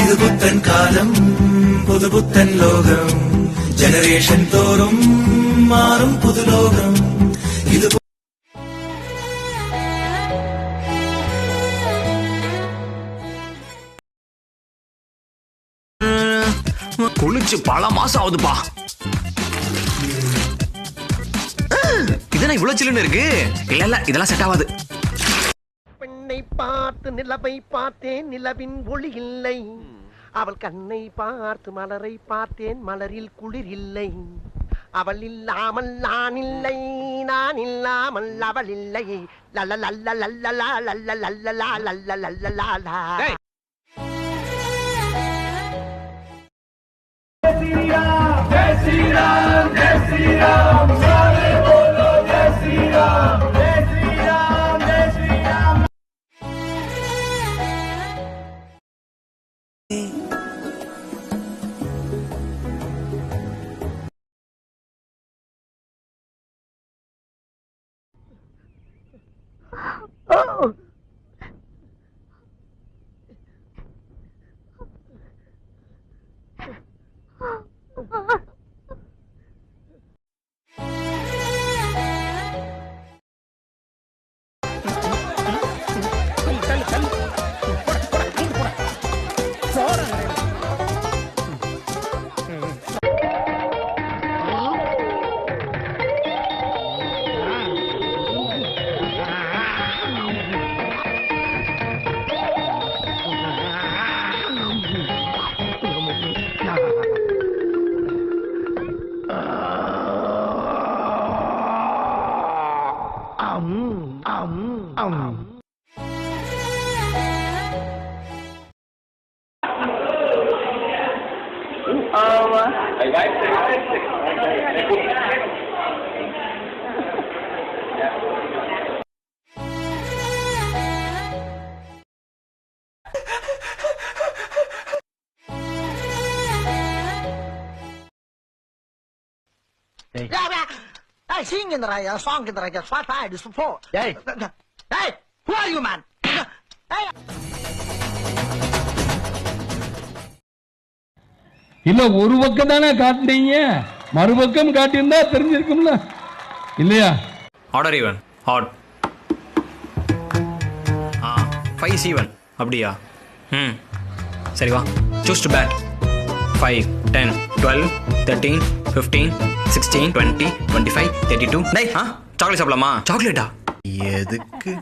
இது புத்தன் காலம் புது புத்தன் லோகம் ஜெனரேஷன் தோறும் மாறும் புது லோகம் இது குளிச்சு பல மாசம் ஆகுதுப்பா. இதென்ன இவ்வளவு சில்லுன்னு இருக்கு? இல்ல இதெல்லாம் செட் ஆகாது. பெண்ணை பார்த்து நிலவை பார்த்தேன், நிலவின் ஒளி இல்லை. அவள் கண்ணை பார்த்து மலரை பார்த்தேன், மலரில் குளிர் இல்லை. அவள் இல்லாமல் நான் இல்லை, நான் இல்லாமல் அவள் இல்லை. லல்ல லல்ல லல்லலா லல்ல லல்லலா லல்ல லல்லலா. जय श्री राम जय श्री राम सारे बोलो जय श्री राम जय श्री राम जय Shri Ram. Hey guys, Hey, sing in the right, song in the right, just what I do support. Hey, hey, who are you, man? Hey. இல்ல ஒரு பக்கம் தானே காட்டுனீங்க, மறுபக்கம் காட்டியிருந்தா தெரிஞ்சிருக்கும்ல இல்லையா? ஆர்டர் ஈவன் ஹாட் 5-7 அப்படியா? சரி வா, சூஸ் டு பேட். 5 10 12 13 15 16 20 25 32. டேய் சாக்லேட் சாப்பிடலாமா? சாக்லேட்டா? எதுக்கு?